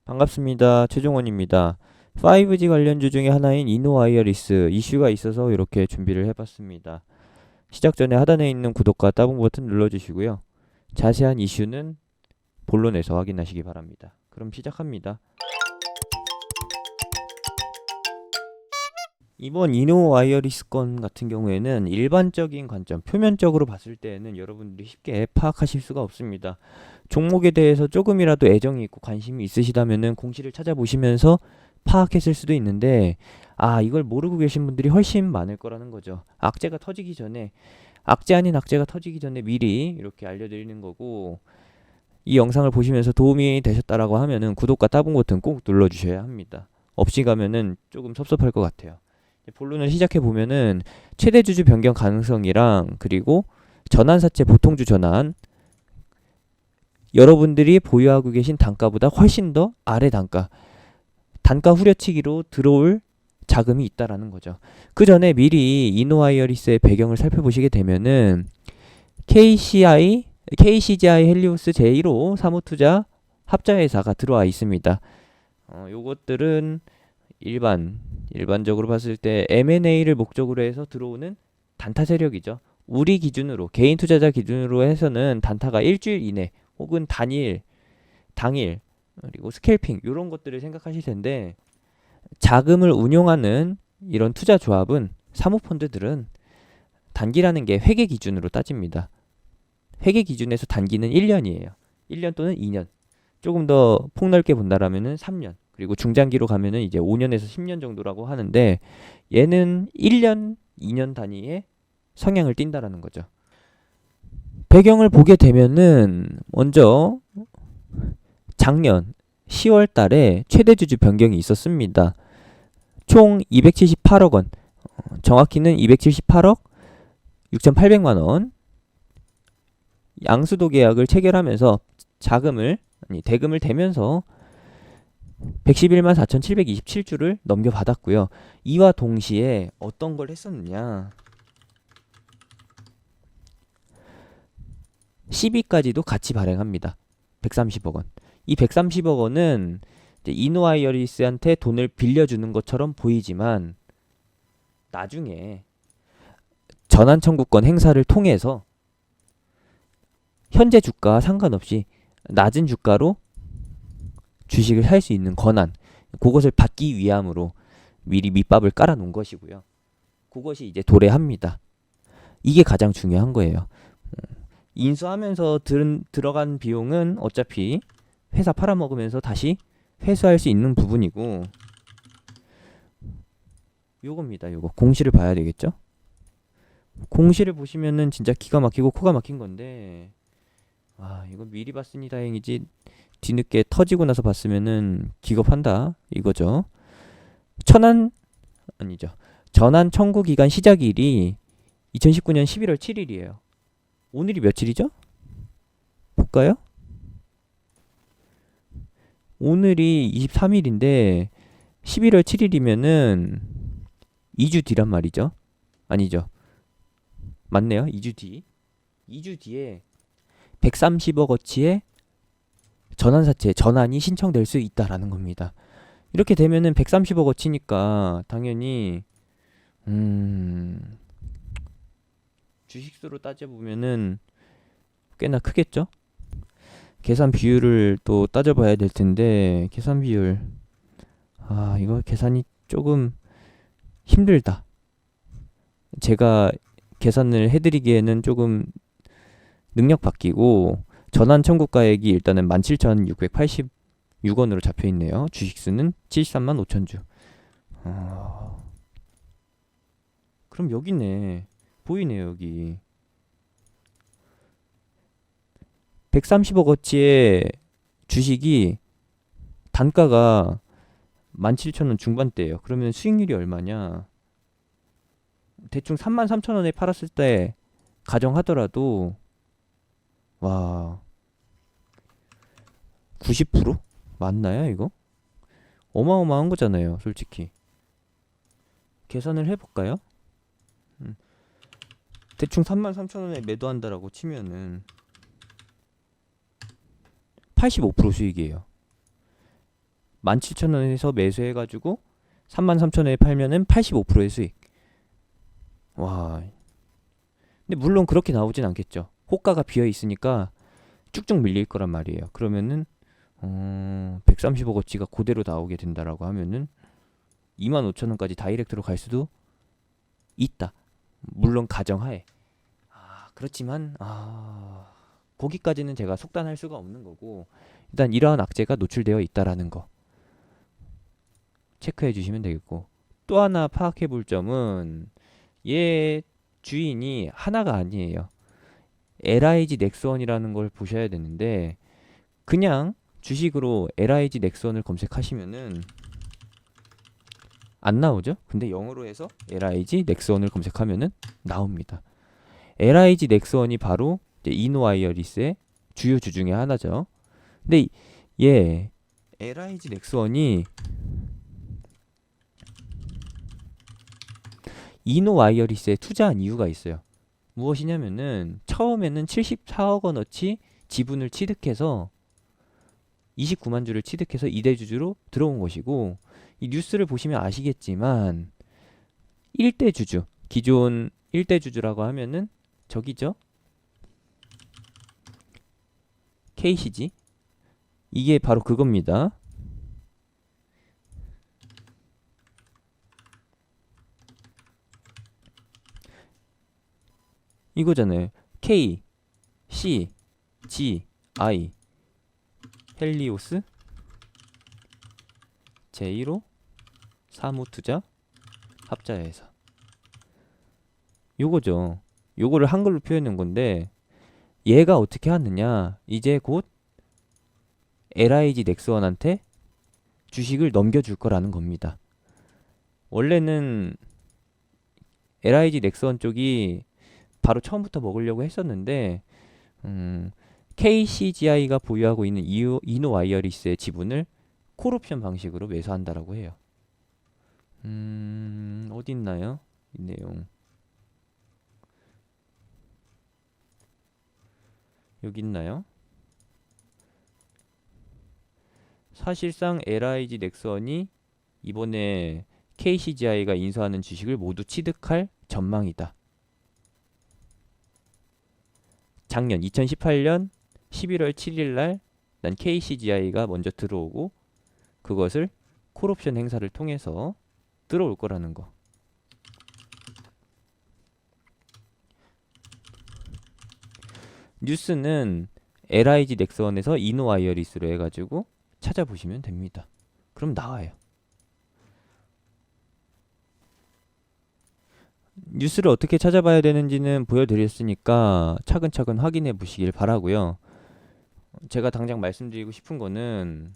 반갑습니다. 최종원입니다. 5G 관련주 중에 하나인 이노와이어리스 이슈가 있어서 이렇게 준비를 해봤습니다. 시작 전에 하단에 있는 구독과 따봉 버튼 눌러주시고요. 자세한 이슈는 본론에서 확인하시기 바랍니다. 그럼 시작합니다. 이번 이노와이어리스 건 같은 경우에는 일반적인 관점, 표면적으로 봤을 때에는 여러분들이 쉽게 파악하실 수가 없습니다. 종목에 대해서 조금이라도 애정이 있고 관심이 있으시다면은 공시를 찾아보시면서 파악했을 수도 있는데, 이걸 모르고 계신 분들이 훨씬 많을 거라는 거죠. 악재 아닌 악재가 터지기 전에 미리 이렇게 알려드리는 거고, 이 영상을 보시면서 도움이 되셨다라고 하면은 구독과 따봉 버튼 꼭 눌러주셔야 합니다. 없이 가면은 조금 섭섭할 것 같아요. 본론을 시작해 보면은 최대 주주 변경 가능성이랑, 그리고 전환사채 보통주 전환, 여러분들이 보유하고 계신 단가보다 훨씬 더 아래 단가 후려치기로 들어올 자금이 있다라는 거죠. 그 전에 미리 이노와이어리스의 배경을 살펴보시게 되면은 KCGI 헬리오스 제1호 사무투자 합자회사가 들어와 있습니다. 요것들은 일반적으로 봤을 때 M&A를 목적으로 해서 들어오는 단타 세력이죠. 우리 기준으로, 개인 투자자 기준으로 해서는 단타가 일주일 이내 혹은 당일, 그리고 스캘핑 이런 것들을 생각하실 텐데, 자금을 운용하는 이런 투자 조합은, 사모펀드들은 단기라는 게 회계 기준으로 따집니다. 회계 기준에서 단기는 1년이에요. 1년 또는 2년. 조금 더 폭넓게 본다라면은 3년. 그리고 중장기로 가면은 이제 5년에서 10년 정도라고 하는데, 얘는 1년, 2년 단위의 성향을 띈다라는 거죠. 배경을 보게 되면은 먼저 작년 10월 달에 최대 주주 변경이 있었습니다. 총 278억 원, 정확히는 278억 6,800만 원 양수도 계약을 체결하면서 대금을 대면서 111만 4,727주를 넘겨받았고요. 이와 동시에 어떤 걸 했었느냐, 10위까지도 같이 발행합니다. 130억 원. 이 130억 원은 이노와이어리스한테 돈을 빌려주는 것처럼 보이지만, 나중에 전환 청구권 행사를 통해서 현재 주가와 상관없이 낮은 주가로 주식을 살 수 있는 권한, 그것을 받기 위함으로 미리 밑밥을 깔아 놓은 것이고요. 그것이 이제 도래합니다. 이게 가장 중요한 거예요. 인수하면서 들어간 비용은 어차피 회사 팔아먹으면서 다시 회수할 수 있는 부분이고, 요겁니다. 요거 공시를 봐야 되겠죠? 공시를 보시면은 진짜 기가 막히고 코가 막힌 건데, 이거 미리 봤으니 다행이지 뒤늦게 터지고 나서 봤으면은 기겁한다 이거죠. 천안 아니죠. 전환 청구 기간 시작일이 2019년 11월 7일이에요. 오늘이 며칠이죠? 볼까요? 오늘이 23일인데 11월 7일이면은 2주 뒤란 말이죠. 아니죠. 맞네요. 2주 뒤. 2주 뒤에 130억 어치의 전환사채 전환이 신청될 수 있다라는 겁니다. 이렇게 되면은 130억 어치니까 당연히 주식수로 따져보면은 꽤나 크겠죠? 계산 비율을 또 따져봐야 될 텐데, 계산 비율, 이거 계산이 조금 힘들다. 제가 계산을 해드리기에는 조금 능력 바뀌고, 전환 청구가액이 일단은 17,686원으로 잡혀 있네요. 주식수는 73만 5천주. 그럼 여기네. 보이네요, 여기. 130억 어치의 주식이 단가가 17,000원 중반대예요. 그러면 수익률이 얼마냐? 대충 33,000원에 팔았을 때 가정하더라도, 와, 90%? 맞나요, 이거? 어마어마한 거잖아요, 솔직히. 계산을 해볼까요? 대충 33,000원에 매도한다라고 치면은 85% 수익이에요. 17,000원에서 매수해가지고 33,000원에 팔면은 85%의 수익. 와. 근데 물론 그렇게 나오진 않겠죠. 호가가 비어 있으니까 쭉쭉 밀릴 거란 말이에요. 그러면은 130억어치가 그대로 나오게 된다라고 하면은 25,000원까지 다이렉트로 갈 수도 있다. 물론 가정하에. 그렇지만 거기까지는 제가 속단할 수가 없는 거고, 일단 이러한 악재가 노출되어 있다라는 거 체크해 주시면 되겠고, 또 하나 파악해 볼 점은 얘 주인이 하나가 아니에요. LIG 넥스원이라는 걸 보셔야 되는데, 그냥 주식으로 LIG 넥스원을 검색하시면은 안 나오죠? 근데 영어로 해서 LIG 넥스원을 검색하면은 나옵니다. LIG 넥스원이 바로 이노와이어리스의 주요 주 중에 하나죠. 근데 얘 LIG 넥스원이 이노와이어리스에 투자한 이유가 있어요. 무엇이냐면은 처음에는 74억 원어치 지분을 취득해서 29만 주를 취득해서 이대주주로 들어온 것이고, 이 뉴스를 보시면 아시겠지만 1대주주, 기존 1대주주라고 하면은 저기죠? KCG. 이게 바로 그겁니다. 이거잖아요. K, C, G, I, 헬리오스, 제1호, 사무투자, 합자회사. 요거죠. 요거를 한글로 표현한 건데, 얘가 어떻게 하느냐, 이제 곧 LIG 넥스원한테 주식을 넘겨줄 거라는 겁니다. 원래는 LIG 넥스원 쪽이 바로 처음부터 먹으려고 했었는데, KCGI가 보유하고 있는 이노와이어리스의 지분을 콜옵션 방식으로 매수한다라고 해요. 어디 있나요? 이 내용. 여기 있나요? 사실상 LIG 넥스원이 이번에 KCGI가 인수하는 주식을 모두 취득할 전망이다. 작년 2018년 11월 7일 날 난 KCGI가 먼저 들어오고, 그것을 콜옵션 행사를 통해서 들어올 거라는 거. 뉴스는 LIG 넥스원에서 이노와이어리스로 해가지고 찾아보시면 됩니다. 그럼 나와요. 뉴스를 어떻게 찾아봐야 되는지는 보여드렸으니까 차근차근 확인해 보시길 바라고요. 제가 당장 말씀드리고 싶은 거는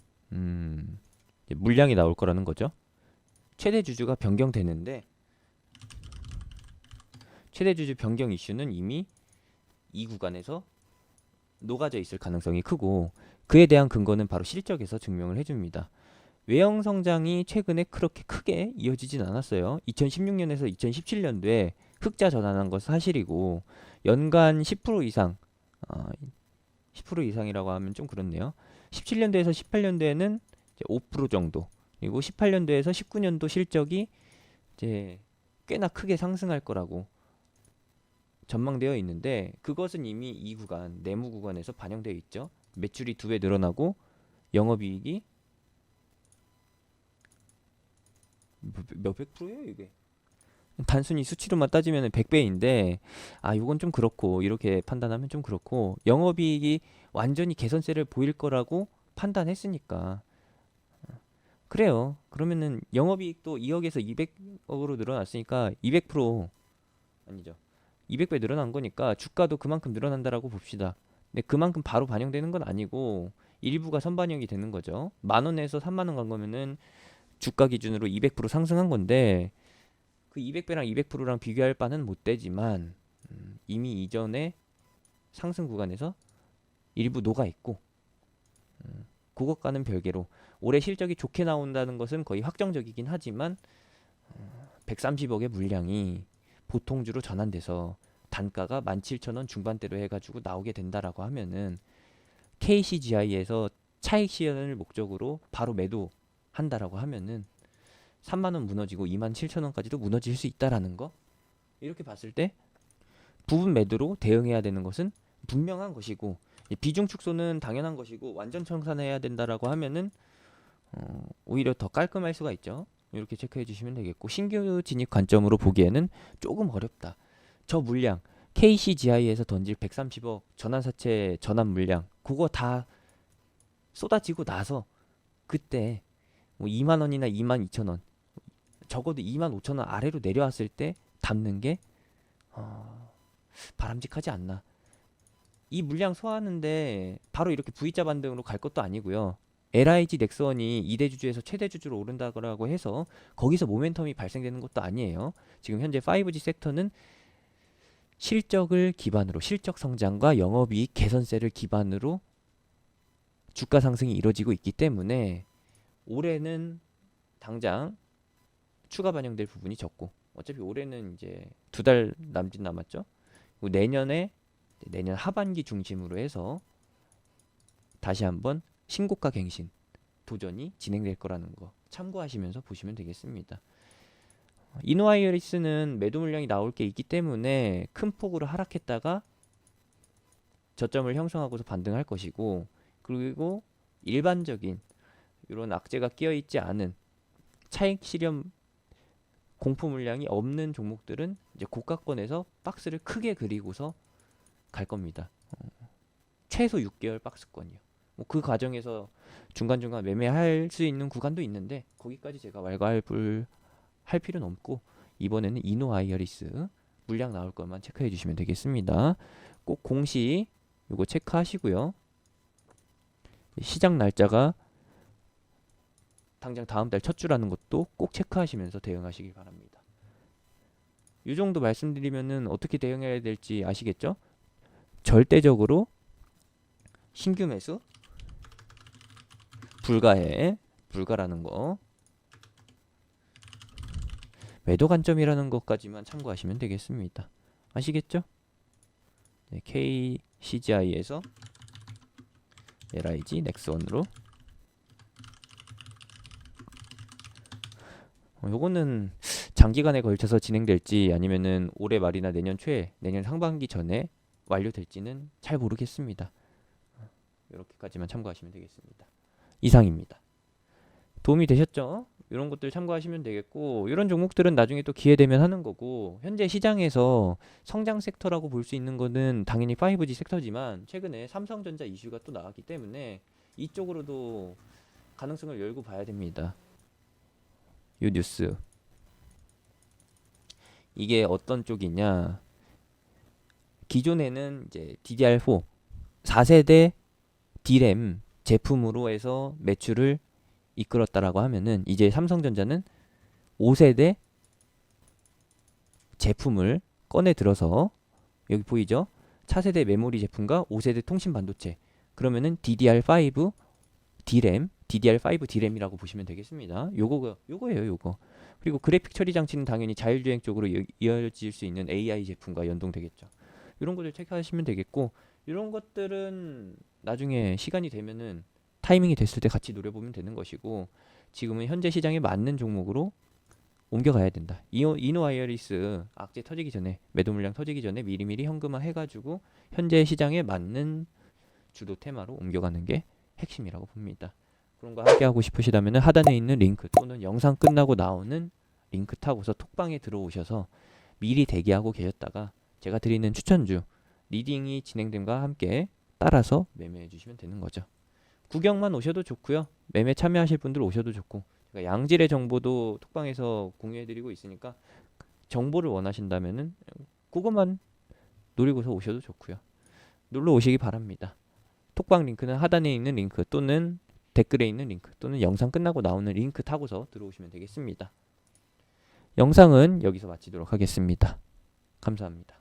물량이 나올 거라는 거죠. 최대 주주가 변경되는데, 최대 주주 변경 이슈는 이미 이 구간에서 녹아져 있을 가능성이 크고, 그에 대한 근거는 바로 실적에서 증명을 해줍니다. 외형 성장이 최근에 그렇게 크게 이어지진 않았어요. 2016년에서 2017년도에 흑자 전환한 것은 사실이고, 연간 10% 이상, 10% 이상이라고 하면 좀 그렇네요. 17년도에서 18년도에는 5% 정도, 그리고 18년도에서 19년도 실적이 이제 꽤나 크게 상승할 거라고 전망되어 있는데, 그것은 이미 이 구간, 내무 구간에서 반영되어 있죠. 매출이 2배 늘어나고 영업이익이 몇백 프로예요 이게. 단순히 수치로만 따지면 100배인데, 이건 좀 그렇고, 이렇게 판단하면 좀 그렇고, 영업이익이 완전히 개선세를 보일 거라고 판단했으니까 그래요. 그러면은 영업이익도 2억에서 200억으로 늘어났으니까 200% 아니죠. 200배 늘어난 거니까 주가도 그만큼 늘어난다라고 봅시다. 근데 그만큼 바로 반영되는 건 아니고 일부가 선반영이 되는 거죠. 10,000원에서 30,000원 간 거면은 주가 기준으로 200% 상승한 건데, 그 200배랑 200%랑 비교할 바는 못 되지만 이미 이전에 상승 구간에서 일부 녹아 있고, 그것과는 별개로 올해 실적이 좋게 나온다는 것은 거의 확정적이긴 하지만 130억의 물량이 보통주로 전환돼서 단가가 17,000원 중반대로 해가지고 나오게 된다라고 하면은 KCGI에서 차익 실현을 목적으로 바로 매도 한다라고 하면은 3만 원 무너지고 2만 7천 원까지도 무너질 수 있다라는 거. 이렇게 봤을 때 부분 매도로 대응해야 되는 것은 분명한 것이고, 비중 축소는 당연한 것이고, 완전 청산해야 된다라고 하면은 오히려 더 깔끔할 수가 있죠. 이렇게 체크해 주시면 되겠고, 신규 진입 관점으로 보기에는 조금 어렵다. 저 물량 KCGI에서 던질 130억 전환사채 전환 물량, 그거 다 쏟아지고 나서 그때 뭐 2만 원이나 2만 2천 원, 적어도 2만 5천 원 아래로 내려왔을 때 담는 게 바람직하지 않나. 이 물량 소화하는데 바로 이렇게 V자 반등으로 갈 것도 아니고요. LIG 넥스원이 2대 주주에서 최대 주주로 오른다고 해서 거기서 모멘텀이 발생되는 것도 아니에요. 지금 현재 5G 섹터는 실적을 기반으로, 실적 성장과 영업이익 개선세를 기반으로 주가 상승이 이루어지고 있기 때문에 올해는 당장 추가 반영될 부분이 적고, 어차피 올해는 이제 2달 남짓 남았죠. 그리고 내년 하반기 중심으로 해서 다시 한번 신고가 갱신 도전이 진행될 거라는 거 참고하시면서 보시면 되겠습니다. 이노아이어리스는 매도 물량이 나올 게 있기 때문에 큰 폭으로 하락했다가 저점을 형성하고서 반등할 것이고, 그리고 일반적인 이런 악재가 끼어 있지 않은 차익 실현 공포 물량이 없는 종목들은 이제 고가권에서 박스를 크게 그리고서 갈 겁니다. 최소 6개월 박스권이요. 뭐 그 과정에서 중간중간 매매할 수 있는 구간도 있는데 거기까지 제가 왈가왈부할 필요는 없고, 이번에는 이노아이어리스 물량 나올 것만 체크해 주시면 되겠습니다. 꼭 공시 요거 체크하시고요. 시작 날짜가 당장 다음 달 첫 주라는 것도 꼭 체크하시면서 대응하시길 바랍니다. 이 정도 말씀드리면은 어떻게 대응해야 될지 아시겠죠? 절대적으로 신규 매수 불가라는 거, 매도 관점이라는 것까지만 참고하시면 되겠습니다. 아시겠죠? 네, KCGI에서 LIG 넥스원으로 요거는 장기간에 걸쳐서 진행될지 아니면은 올해 말이나 내년 초에, 내년 상반기 전에 완료될지는 잘 모르겠습니다. 이렇게까지만 참고하시면 되겠습니다. 이상입니다. 도움이 되셨죠? 이런 것들 참고하시면 되겠고, 이런 종목들은 나중에 또 기회 되면 하는 거고, 현재 시장에서 성장 섹터라고 볼 수 있는 거는 당연히 5G 섹터지만 최근에 삼성전자 이슈가 또 나왔기 때문에 이쪽으로도 가능성을 열고 봐야 됩니다. 이 뉴스, 이게 어떤 쪽이냐, 기존에는 이제 DDR4 4세대 D램 제품으로 해서 매출을 이끌었다라고 하면은, 이제 삼성전자는 5세대 제품을 꺼내 들어서, 여기 보이죠? 차세대 메모리 제품과 5세대 통신 반도체, 그러면은 DDR5 D램, DDR5 D램이라고 보시면 되겠습니다. 요거예요, 요거. 그리고 그래픽 처리 장치는 당연히 자율주행 쪽으로 이어질 수 있는 AI 제품과 연동되겠죠. 이런 것들 체크하시면 되겠고, 이런 것들은 나중에 시간이 되면은 타이밍이 됐을 때 같이 노려보면 되는 것이고, 지금은 현재 시장에 맞는 종목으로 옮겨가야 된다. 이노아이어리스 악재 터지기 전에, 매도 물량 터지기 전에 미리미리 현금화 해가지고 현재 시장에 맞는 주도 테마로 옮겨가는 게 핵심이라고 봅니다. 그런 거 함께 하고 싶으시다면 하단에 있는 링크 또는 영상 끝나고 나오는 링크 타고서 톡방에 들어오셔서 미리 대기하고 계셨다가 제가 드리는 추천주 리딩이 진행됨과 함께 따라서 매매해 주시면 되는 거죠. 구경만 오셔도 좋고요. 매매 참여하실 분들 오셔도 좋고, 제가 양질의 정보도 톡방에서 공유해 드리고 있으니까 정보를 원하신다면은 그것만 노리고서 오셔도 좋고요. 놀러 오시기 바랍니다. 톡방 링크는 하단에 있는 링크 또는 댓글에 있는 링크 또는 영상 끝나고 나오는 링크 타고서 들어오시면 되겠습니다. 영상은 여기서 마치도록 하겠습니다. 감사합니다.